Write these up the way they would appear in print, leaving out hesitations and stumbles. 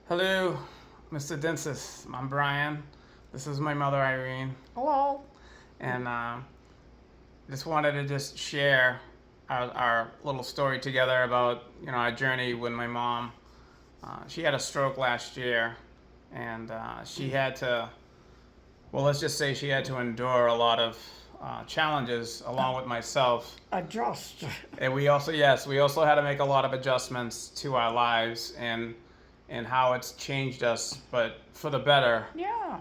Hello, Mr. Densis. I'm Brian. This is my mother, Irene, Hello. and just wanted to just share our little story together about our journey with my mom. She had a stroke last year, and she had to, well, let's just say she had to endure a lot of challenges along with myself. Adjust. And we also, yes, we also had to make a lot of adjustments to our lives and how it's changed us, but for the better. Yeah.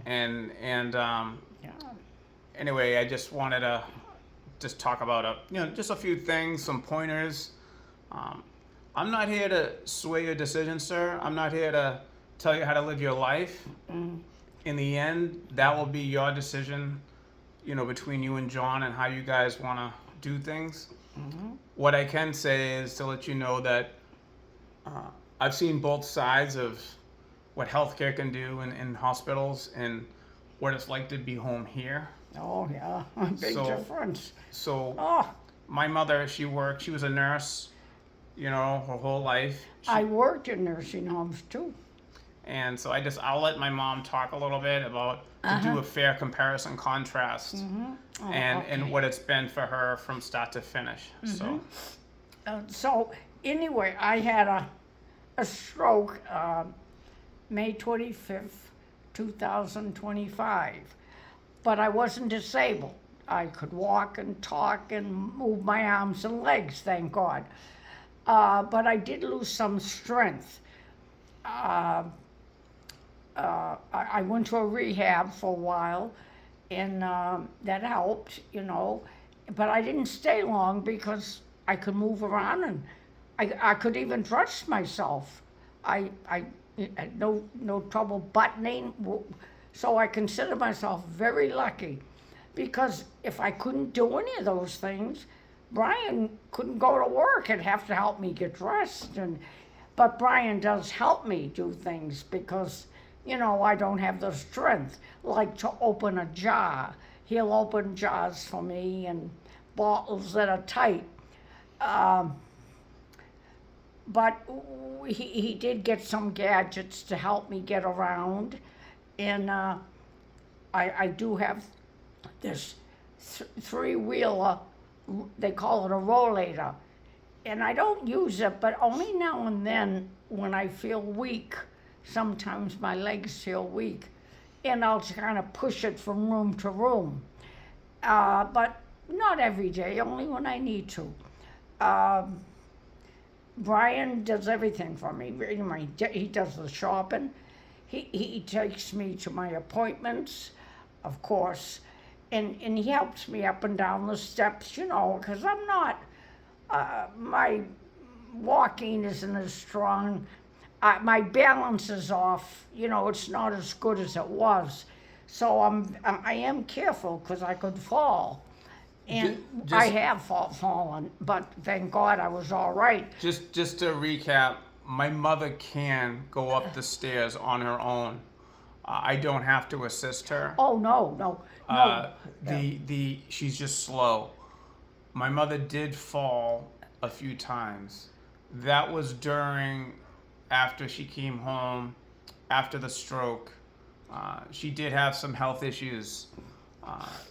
And Yeah. anyway, I just wanted to just talk about just a few things, some pointers. Um, I'm not here to sway your decision, sir. I'm not here to tell you how to live your life. In the end, that will be your decision, between you and John and how you guys want to do things. What I can say is to let you know that uh, I've seen both sides of what healthcare can do in hospitals and what it's like to be home here. Oh, yeah. Big So, difference. so Oh, my mother, she was a nurse, her whole life. I worked in nursing homes too. And so I'll let my mom talk a little bit about to do a fair comparison contrast Oh, and okay. what it's been for her from start to finish. So So, anyway, I had a stroke May 25th, 2025. But I wasn't disabled. I could walk and talk and move my arms and legs, thank God. But I did lose some strength. I went to a rehab for a while, and that helped. But I didn't stay long because I could move around and I could even dress myself. I had no trouble buttoning, so I consider myself very lucky because if I couldn't do any of those things, Brian couldn't go to work and have to help me get dressed. But Brian does help me do things because, I don't have the strength, like to open a jar. He'll open jars for me and bottles that are tight. Um, but he did get some gadgets to help me get around. And I do have this three-wheeler, they call it a rollator. And I don't use it, but only now and then when I feel weak. Sometimes my legs feel weak, and I'll kind of push it from room to room. But not every day, only when I need to. Um, Brian does everything for me. He does the shopping. He takes me to my appointments, of course, and he helps me up and down the steps, because I'm not, my walking isn't as strong. My balance is off. It's not as good as it was. So I am careful because I could fall. And I have fallen, but thank God I was all right. just to recap, my mother can go up the stairs on her own. I don't have to assist her. Oh, no, no, no. The she's just slow. My mother did fall a few times. That was after she came home after the stroke. She did have some health issues.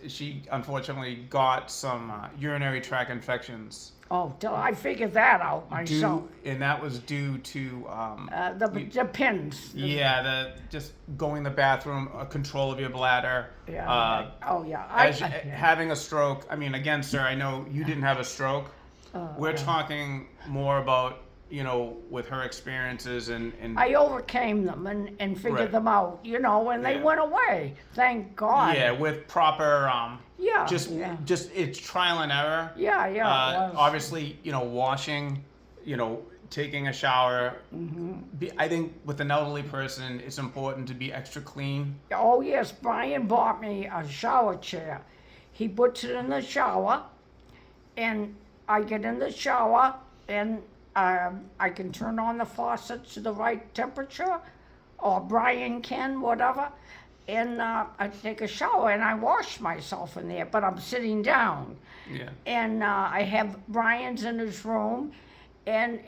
She unfortunately got some urinary tract infections. Oh, I figured that out myself. And that was due to The pins. yeah, the just going to the bathroom, control of your bladder. Yeah. Oh, yeah. Having a stroke. I mean, again, sir, I know you didn't have a stroke. We're talking more about with her experiences and I overcame them and figured Right. them out, and they Yeah. went away. Thank God. yeah, with proper Yeah, just yeah. just it's trial and error. Yeah, it was. Obviously, washing, taking a shower. I think with an elderly person, it's important to be extra clean. Oh, yes, Brian bought me a shower chair. He puts it in the shower, and I get in the shower, and I can turn on the faucet to the right temperature, or Brian can, whatever, and I take a shower and I wash myself in there, but I'm sitting down. Yeah. And I have Brian's in his room, and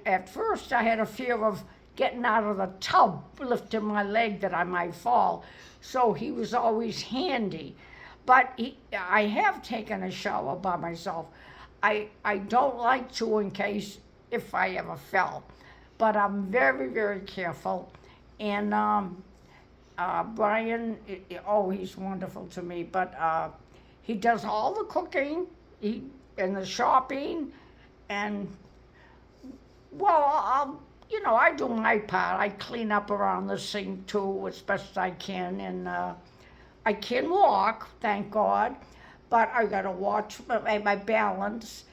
at first I had a fear of getting out of the tub, lifting my leg that I might fall. So he was always handy. But I have taken a shower by myself. I don't like to in case if I ever fell. But I'm very, very careful. And Brian, he's wonderful to me. But he does all the cooking and the shopping. And, well, I do my part. I clean up around the sink too as best I can. And I can walk, thank God. But I got to watch my balance.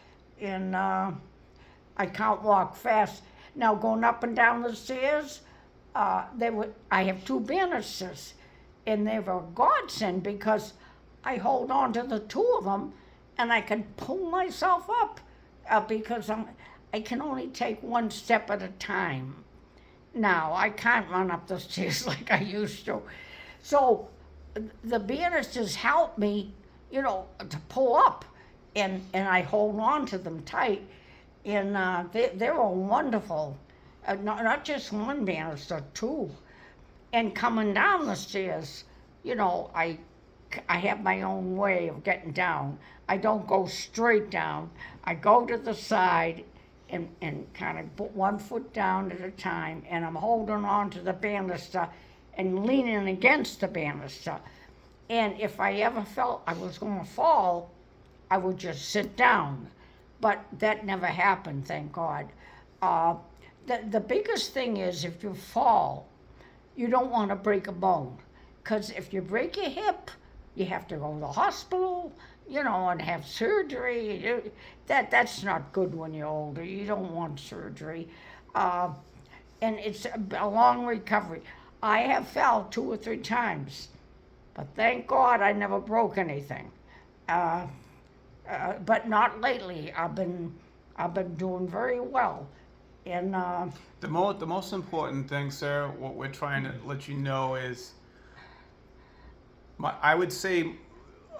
And I can't walk fast. Now, going up and down the stairs, I have 2 banisters, and they were a godsend because I hold on to the 2 of them, and I can pull myself up because I can only take 1 step at a time. Now, I can't run up the stairs like I used to. So the banisters help me, to pull up, and I hold on to them tight. And they're all wonderful. Not just 1 banister, 2. And coming down the stairs, I have my own way of getting down. I don't go straight down. I go to the side and kind of put 1 foot down at a time, and I'm holding on to the banister and leaning against the banister. And if I ever felt I was going to fall, I would just sit down. But that never happened, thank God. The biggest thing is if you fall, you don't want to break a bone. Because if you break your hip, you have to go to the hospital, and have surgery. That's not good when you're older. You don't want surgery. And it's a long recovery. I have fell 2 or 3 times, but thank God I never broke anything. But not lately. I've been doing very well. And the most important thing, sir, what we're trying to let you know is, I would say,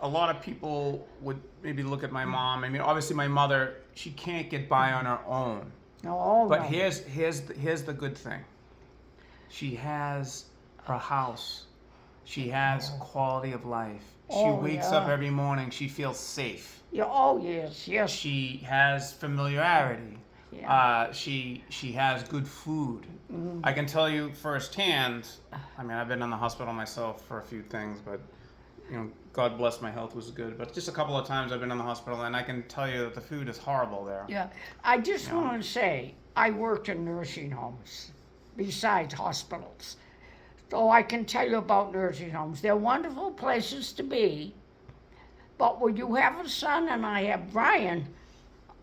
a lot of people would maybe look at my mom. I mean, obviously, my mother, she can't get by on her own. But here's the good thing. She has her house. She has quality of life. She wakes up every morning. She feels safe. Yes. She has familiarity. Yeah. She has good food. I can tell you firsthand. I mean, I've been in the hospital myself for a few things, but God bless, my health was good. But just a couple of times I've been in the hospital, and I can tell you that the food is horrible there. Yeah. I just want to say I worked in nursing homes besides hospitals. So I can tell you about nursing homes. They're wonderful places to be. But when you have a son and I have Brian,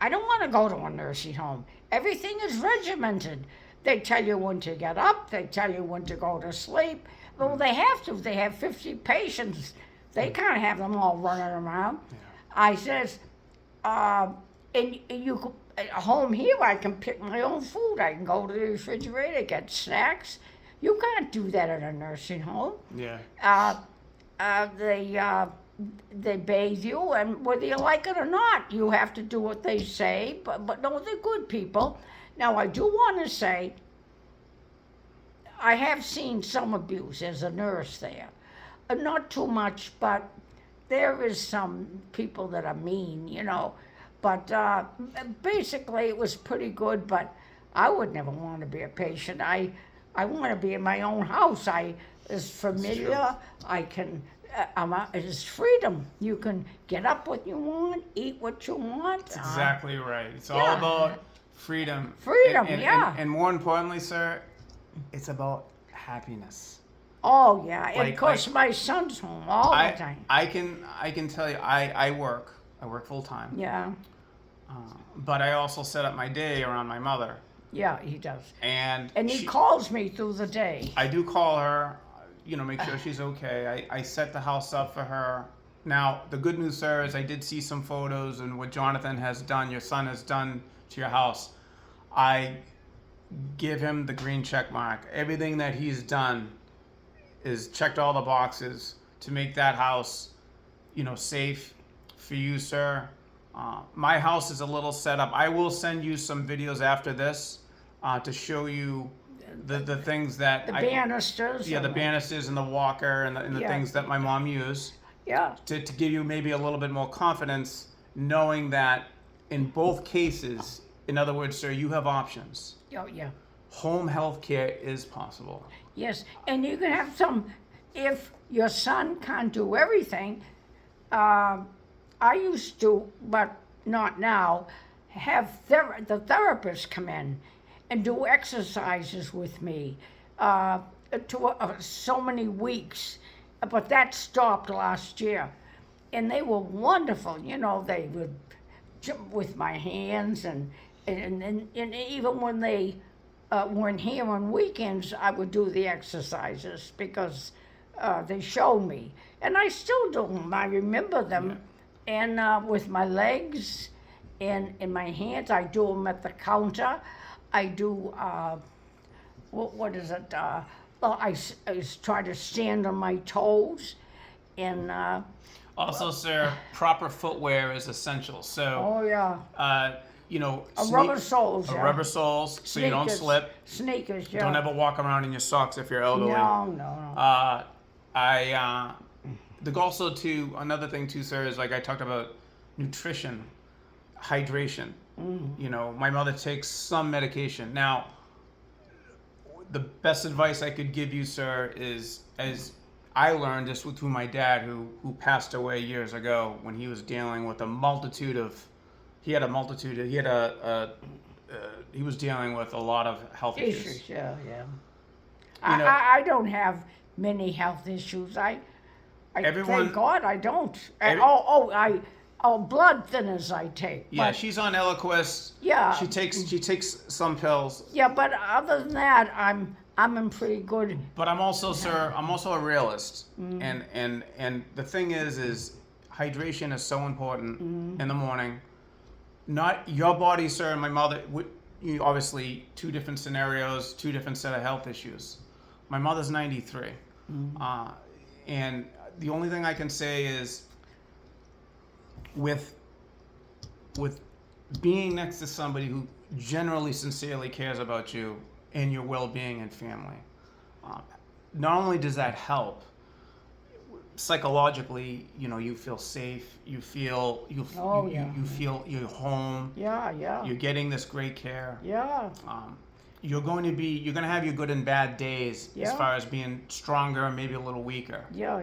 I don't want to go to a nursing home. Everything is regimented. They tell you when to get up. They tell you when to go to sleep. Well, they have to. They have 50 patients. They can't have them all running around. Yeah. I says, and you could, at home here, I can pick my own food. I can go to the refrigerator, get snacks. You can't do that at a nursing home. Yeah. They bathe you, and whether you like it or not, you have to do what they say. But no, they're good people. Now, I do want to say, I have seen some abuse as a nurse there. Not too much, but there is some people that are mean, But basically, it was pretty good, but I would never want to be a patient. I want to be in my own house. It's familiar. I can. It is freedom. You can get up what you want, eat what you want. That's exactly right. It's all about freedom. Freedom, and more importantly, sir, it's about happiness. Oh yeah, and of course my son's home all the time. I can tell you, I work full time. Yeah. But I also set up my day around my mother. Yeah, he does. And he calls me through the day. I do call her, make sure she's okay. I set the house up for her. Now, the good news, sir, is I did see some photos and what Jonathan has done, your son has done to your house. I give him the green check mark. Everything that he's done is checked all the boxes to make that house, safe for you, sir. My house is a little set up. I will send you some videos after this to show you the things that the banisters. yeah, the and banisters and the walker and the Yeah. things that my mom used Yeah, to give you maybe a little bit more confidence, knowing that in both cases, in other words, sir, you have options. oh, yeah. Home health care is possible. Yes, and you can have some, if your son can't do everything, I used to, but not now, have the therapist come in and do exercises with me to so many weeks, but that stopped last year. And they were wonderful, you know, they would jump with my hands and even when they weren't here on weekends, I would do the exercises because they showed me. And I still do them, I remember them. And with my legs and in my hands, I do them at the counter. I do, what is it? Well, I try to stand on my toes and, Also, sir, proper footwear is essential. So, oh yeah, you know, rubber soles, yeah. rubber soles, so you don't Sneakers. slip. Sneakers, yeah. Don't ever walk around in your socks if you're elderly. No. Also too, another thing too, sir, is like I talked about nutrition, hydration. You know, my mother takes some medication. Now, the best advice I could give you, sir, is as I learned this through my dad, who passed away years ago when he was dealing with he was dealing with a lot of health issues. Issues, yeah. You know- I don't have many health issues. I Everyone- thank God I don't. Every- Blood thinners I take. Yeah, but, she's on Eliquis. Yeah. She takes some pills. yeah, but other than that, I'm in pretty good. But I'm also, sir, I'm also a realist. And the thing is hydration is so important in the morning. Not your body, sir, and my mother, you obviously two different scenarios, two different set of health issues. My mother's 93. And the only thing I can say is with being next to somebody who generally sincerely cares about you and your well-being and family, not only does that help psychologically, you know, you feel safe, you feel you feel you're home, Yeah. you're getting this great care. Yeah. You're going to have your good and bad days as Yeah. far as being stronger and maybe a little weaker. Yeah.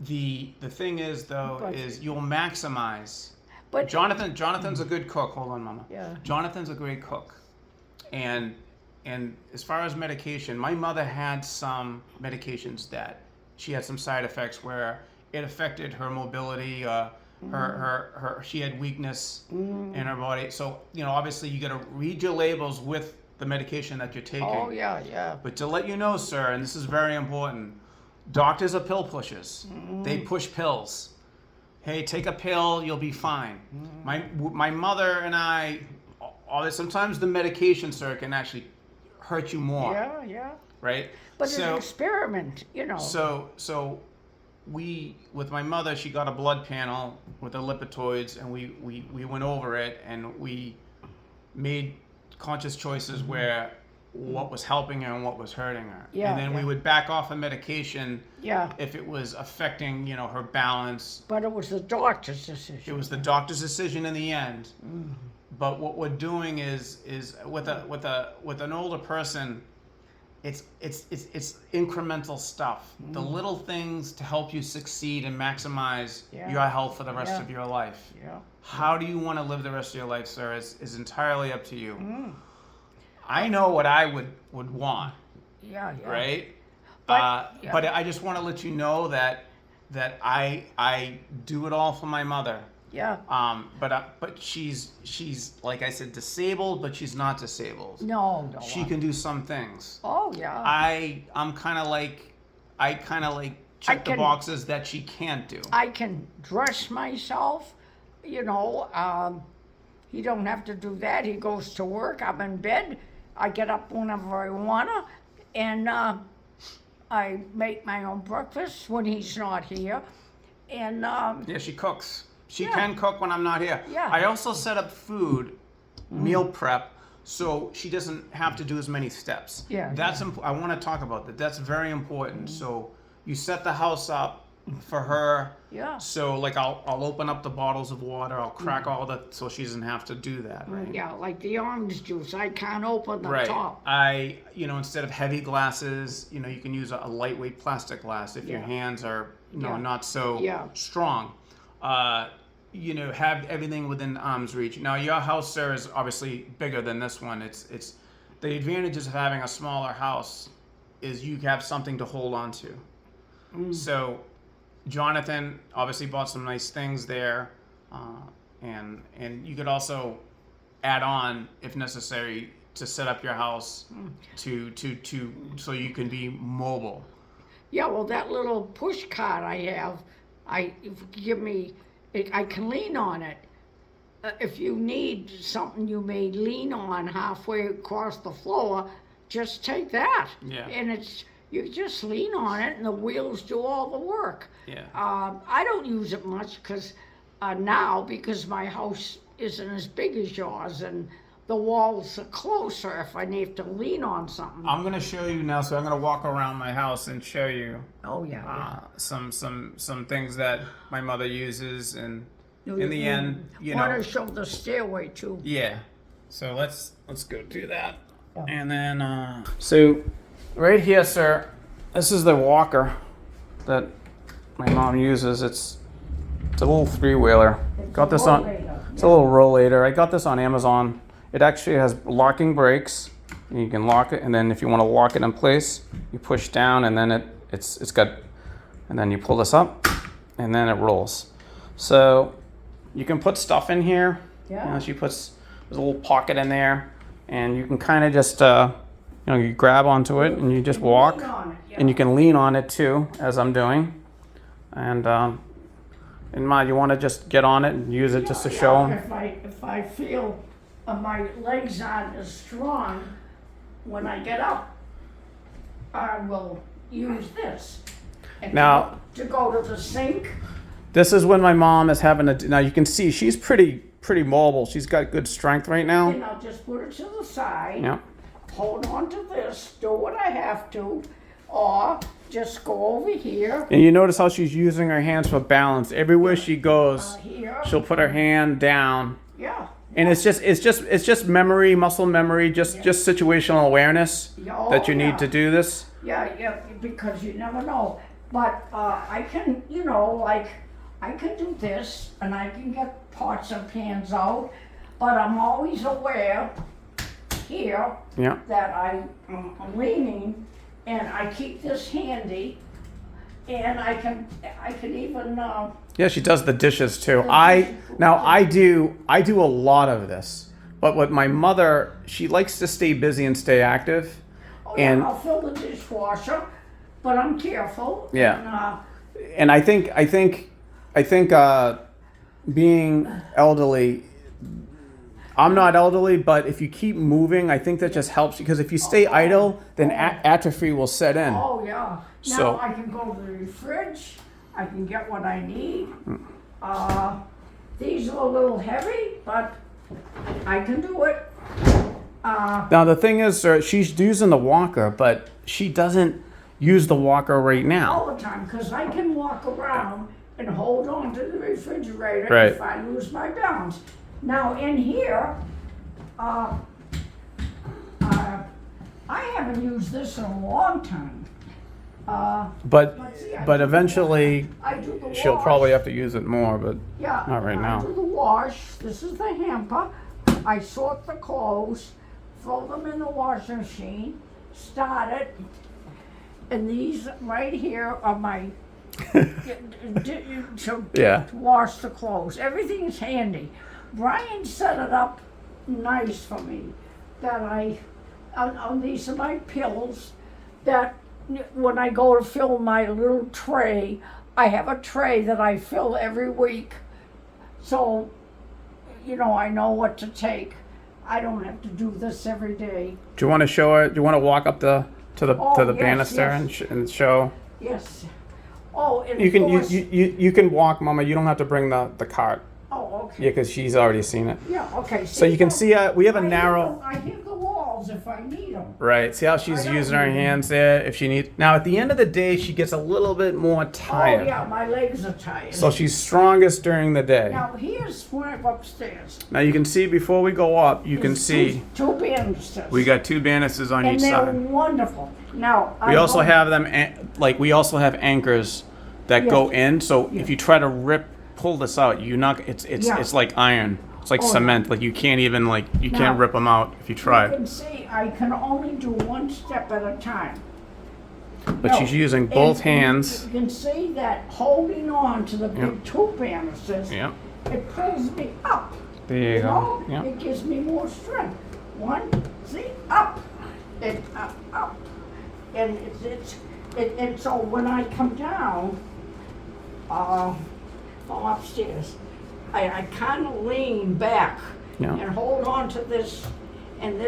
The thing is though But- is you'll maximize. But Jonathan's a good cook. Hold on, Mama. Yeah. Jonathan's a great cook, and as far as medication, my mother had some medications that she had some side effects where it affected her mobility. She had weakness in her body. So you know, obviously, you got to read your labels with the medication that you're taking. oh yeah. But to let you know, sir, and this is very important, doctors are pill pushers. They push pills. Hey, take a pill, you'll be fine. My mother and I, sometimes the medication, sir, can actually hurt you more, Yeah. right? But it's an experiment, you know. So with my mother, she got a blood panel with the lipidoids, and we went over it, and we made conscious choices where what was helping her and what was hurting her. Yeah, And then we yeah. would back off of medication Yeah. if it was affecting, you know, her balance. But it was the doctor's decision. It was the doctor's decision in the end. But what we're doing is with an older person, it's incremental stuff. The little things to help you succeed and maximize Yeah. your health for the rest Yeah. of your life. Yeah. How do you want to live the rest of your life, sir, is entirely up to you. I know what I would want, Yeah. right? But- yeah. But I just want to let you know that I do it all for my mother. Yeah. But she's like I said, disabled, but she's not disabled. No. She can do some things. Oh yeah. I kind of like check the can- boxes that she can't do. I can dress myself, you know. He don't have to do that. He goes to work. I'm in bed. I get up whenever I wanna, and I make my own breakfast when he's not here. And Yeah, she cooks. She Yeah. can cook when I'm not here. Yeah. I also set up food, meal prep, so she doesn't have to do as many steps. Yeah, That's I want to talk about that. That's very important. So you set the house up for her. Yeah. So like I'll open up the bottles of water. I'll crack all that so she doesn't have to do that. Right. Yeah, like the orange juice, I can't open the Right. top. Instead of heavy glasses, you can use a lightweight plastic glass if your Yeah. hands are, Yeah. not so Yeah. strong. Have everything within arm's reach. Now your house, sir, is obviously bigger than this one. It's the advantages of having a smaller house is you have something to hold on to. So Jonathan obviously bought some nice things there, and you could also add on if necessary to set up your house to so you can be mobile. Yeah, well, that little push cart I have, if you give me, I can lean on it. If you need something you may lean on halfway across the floor, just take that. Yeah. And you just lean on it and the wheels do all the work. Yeah. I don't use it much now because my house isn't as big as yours and the walls are closer if I need to lean on something. I'm gonna show you now. So I'm gonna walk around my house and show you Oh, yeah. some things that my mother uses, and in the end, Want to show the stairway too. Yeah. So let's go do that. And then so right here, sir, this is the walker that my mom uses. It's a little three-wheeler. Got this on. It's a little rollator. I got this on Amazon. It actually has locking brakes. You can lock it, and then if you want to lock it in place, you push down, and then it's got, and then you pull this up, and then it rolls. So you can put stuff in here. Yeah. She puts there's a little pocket in there, and you can kind of just you grab onto it and you just walk, Lean on it, yeah. and you can lean on it too, as I'm doing, and you want to just get on it and use it just to show 'em. If I feel my legs aren't as strong when I get up, I will use this. And Now- to go to the sink, This is when my mom is having now you can see she's pretty mobile. She's got good strength right now. and I'll just put it to the side. Yeah. Hold on to this, do what I have to, or just go over here, And you notice how she's using her hands for balance. Everywhere she goes, here. she'll put her hand down. Yeah. And it's just memory, muscle memory, just situational awareness Oh, that you need yeah. to do this. Yeah, because you never know. But I can, I can do this, and I can get pots and pans out, but I'm always aware here Yeah. that I'm leaning, and I keep this handy, and I can even, Yeah, she does the dishes too. I do a lot of this. But with my mother, she likes to stay busy and stay active. And I'll fill the dishwasher, but I'm careful. Yeah. And, and I think being elderly, I'm not elderly, but if you keep moving, I think that just helps, because if you stay idle, then atrophy will set in. oh, yeah. So- Now I can go to the fridge, I can get what I need. These are a little heavy, but I can do it. Now the thing is, sir, she's using the walker, but she doesn't use the walker right now. All the time, because I can walk around and hold on to the refrigerator Right. if I lose my balance. Now in here, I haven't used this in a long time. But see, I but do the eventually I do the she'll wash. probably have to use it more. But Yeah, not right I now. do the wash. This is the hamper. I sort the clothes, throw them in the washing machine, start it, and these right here are my Yeah. to wash the clothes. Everything is handy. Brian set it up nice for me. That on these are my pills. That when I go to fill my little tray, I have a tray that I fill every week. So, I know what to take. I don't have to do this every day. Do you want to show her? Do you want to walk up to the Yes, banister yes. and show? Yes. Oh, and You of can course, you can walk, Mama. You don't have to bring the cart. oh, okay. Yeah, because she's already seen it. Yeah, okay. So you can see we have a I hit narrow. I hit the walls if I need them. Right. See how she's I don't using her need them. hands there if she needs. Now at the end of the day, she gets a little bit more Oh, tired. yeah, my legs are tired. So she's strongest during the day. Now, here's when I go upstairs. Now you can see before we go up, you can There's see two banisters. we got two banisters on and each they're side. wonderful. Now, We I also go- have them we also have anchors that go Yeah. in. So Yeah. if you try to pull this out, Yeah. it's like iron. It's like Oh, yeah. cement. Like you can't even you Now, can't rip them out if you You try. can see I can only do one step at a time. But No, she's using and both hands. You can see that holding on to the big two banisters, Yep. it pulls me up. There you go. know? Yep. It gives me more strength. One, see, up, and up. And and so when I come down, from upstairs, I kind of lean back Yeah. and hold on to this and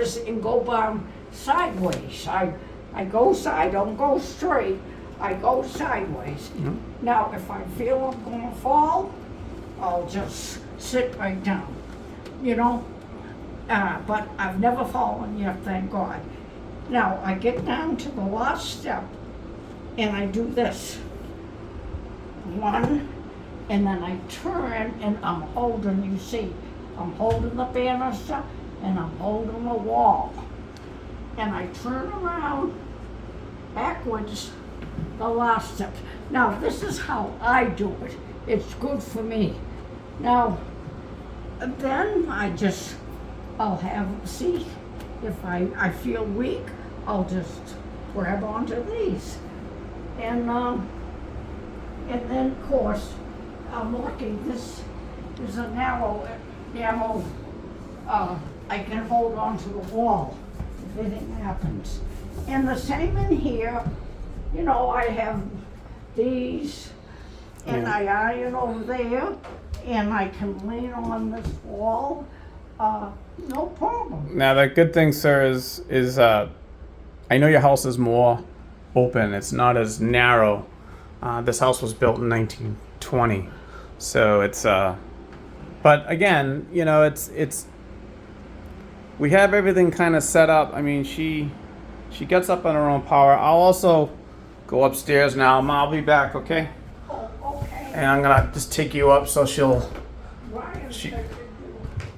go down sideways. I go side, don't go straight, I go sideways. Yeah. Now, if I feel I'm gonna fall, I'll just sit right down, you know? But I've never fallen yet, thank God. Now, I get down to the last step and I do this. One, and then I turn and I'm holding, you see, I'm holding the banister and I'm holding the wall. And I turn around backwards the last step. Now, this is how I do it. It's good for me. Now, then I'll have, see, if I feel weak, I'll just grab onto these. And then, of course, I'm lucky, this is a narrow, I can hold onto the wall if anything happens. And the same in here, you know, I have these, and Yeah. I iron over there, and I can lean on this wall, no problem. Now the good thing, sir, is I know your house is more open. It's not as narrow. This house was built in 1920, so it's. But again, you know, it's. We have everything kind of set up. I mean, she gets up on her own power. I'll also go upstairs now. I'll be back, okay? Oh, okay. And I'm gonna just take you up so she'll. Ryan She- said,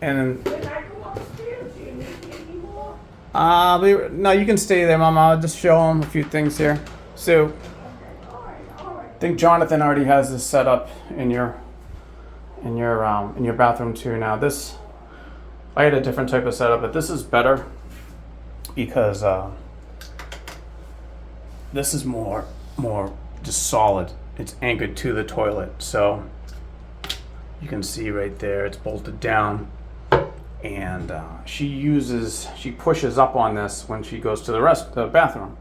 And when I go upstairs, do you need me anymore? no, you can stay there, Mama. I'll just show him a few things here. So. All right. I think Jonathan already has this set up in your bathroom too. Now this, I had a different type of setup, but this is better because this is more just solid. It's anchored to the toilet, so you can see right there it's bolted down, and she pushes up on this when she goes to the bathroom.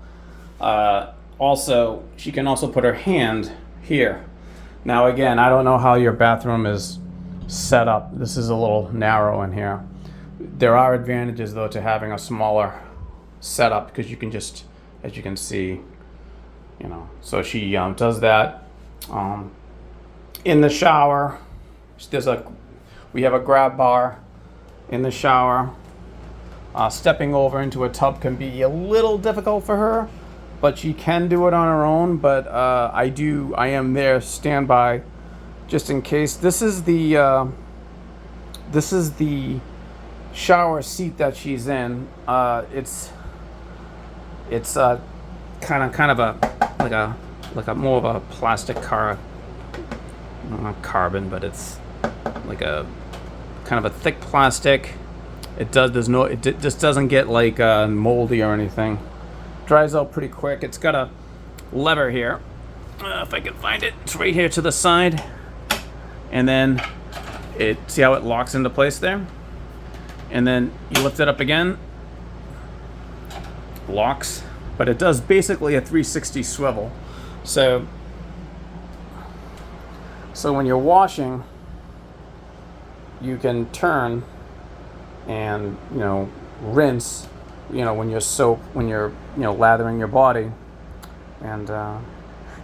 Also, she can also put her hand here. Now again, I don't know how your bathroom is set up. This is a little narrow in here. There are advantages though to having a smaller setup because you can just, as you can see, you know. So she does that. In the shower, we have a grab bar in the shower. Stepping over into a tub can be a little difficult for her, but she can do it on her own. But I am there standby just in case. This is the shower seat that she's in. It's kind of a more of a plastic not carbon, but it's like a kind of a thick plastic. It just doesn't get like moldy or anything. Dries out pretty quick. It's got a lever here. If I can find it, it's right here to the side. And then see how it locks into place there? And then you lift it up again. Locks. But it does basically a 360 swivel. So when you're washing, you can turn and, rinse, when you're lathering your body. And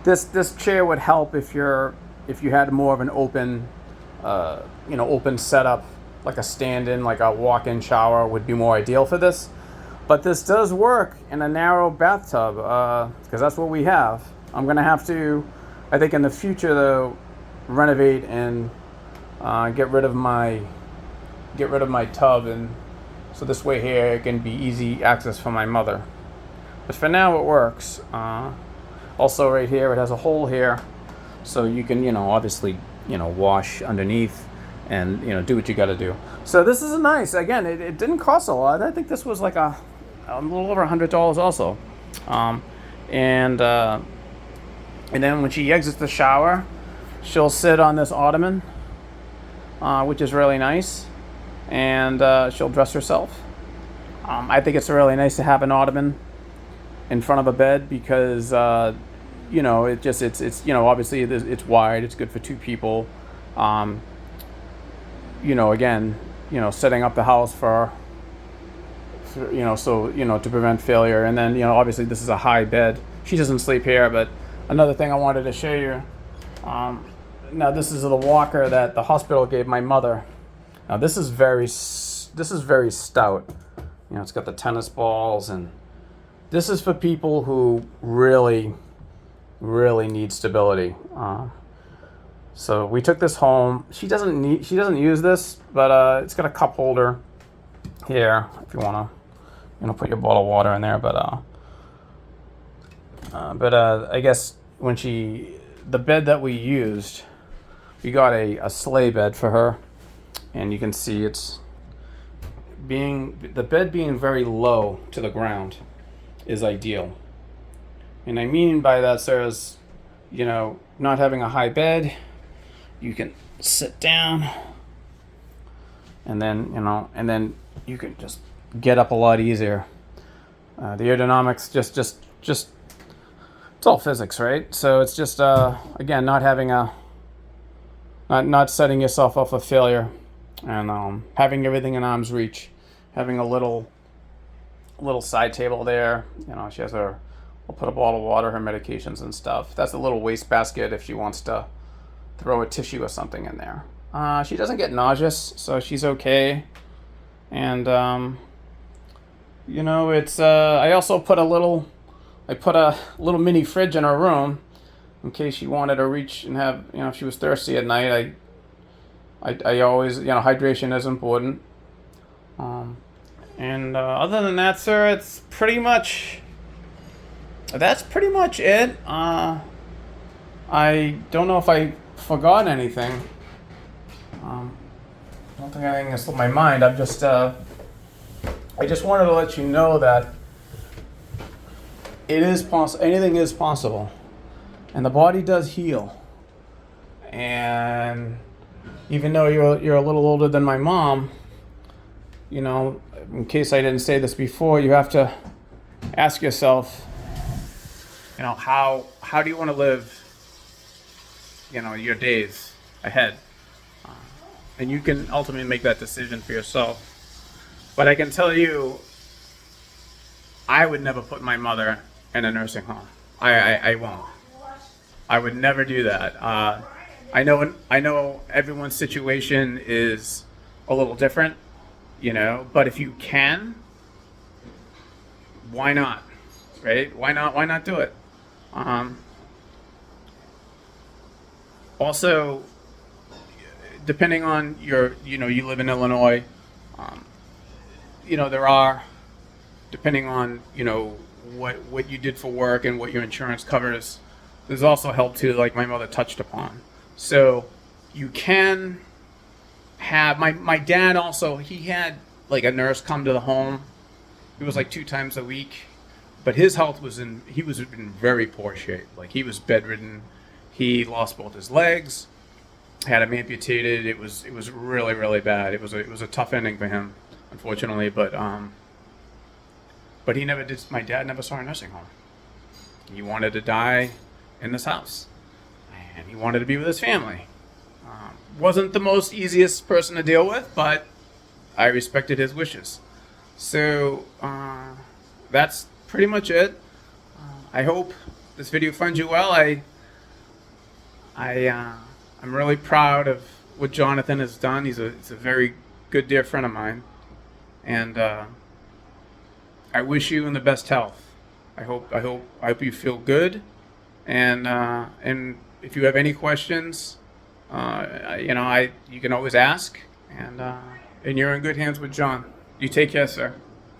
this chair would help if you had more of an open open setup, like a stand-in, like a walk-in shower would be more ideal for this. But this does work in a narrow bathtub, because that's what we have. I'm gonna have to, I think in the future though, renovate and get rid of my tub, and so this way here it can be easy access for my mother. But for now it works. Also right here it has a hole here, so you can obviously wash underneath and do what you got to do. So this is nice. Again, it didn't cost a lot. I think this was like a little over $100 also. And then when she exits the shower, she'll sit on this ottoman, which is really nice, and she'll dress herself. I think it's really nice to have an ottoman in front of a bed because it's obviously it's wide. It's good for two people. Setting up the house for to prevent failure. And then obviously this is a high bed. She doesn't sleep here, but another thing I wanted to show you. Now this is the walker that the hospital gave my mother. Now this is very stout. It's got the tennis balls, and this is for people who really need stability. So we took this home. She doesn't use this, but it's got a cup holder here if you want to put your bottle of water in there. But I guess when the bed that we used, we got a sleigh bed for her, and you can see the bed being very low to the ground is ideal. And I mean by that, sir, is not having a high bed. You can sit down, and then you can just get up a lot easier. The aerodynamics just it's all physics, right? So it's just again, not having not setting yourself up for failure, and having everything in arm's reach, having a little side table there. She has I'll put a bottle of water, her medications and stuff. That's a little waste basket if she wants to throw a tissue or something in there. She doesn't get nauseous, so she's okay. And it's I also put a little mini fridge in her room in case she wanted to reach and have if she was thirsty at night. I always hydration is important. And other than that, sir, that's pretty much it. I don't know if I forgot anything. I don't think anything has slipped my mind. I just wanted to let you know that it is possible. Anything is possible, and the body does heal. And even though you're a little older than my mom, in case I didn't say this before, you have to ask yourself, how do you want to live, your days ahead? And you can ultimately make that decision for yourself. But I can tell you, I would never put my mother in a nursing home. I won't. I would never do that. I know everyone's situation is a little different, but if you can, why not? Right? Why not do it? Also, depending on you live in Illinois, there are, depending on, what you did for work and what your insurance covers, there's also help too, like my mother touched upon. So you can have, my dad also, he had like a nurse come to the home. It was like 2 times a week, but his health he was in very poor shape. Like he was bedridden. He lost both his legs, had him amputated. It was really, really bad. It was a tough ending for him, unfortunately. But he never did. My dad never saw a nursing home. He wanted to die in this house, and he wanted to be with his family. Wasn't the most easiest person to deal with, but I respected his wishes. So that's pretty much it. I hope this video finds you well. I'm really proud of what Jonathan has done. He's a very good dear friend of mine, and I wish you in the best health. I hope you feel good, and if you have any questions, you can always ask, and you're in good hands with John. You take care, sir.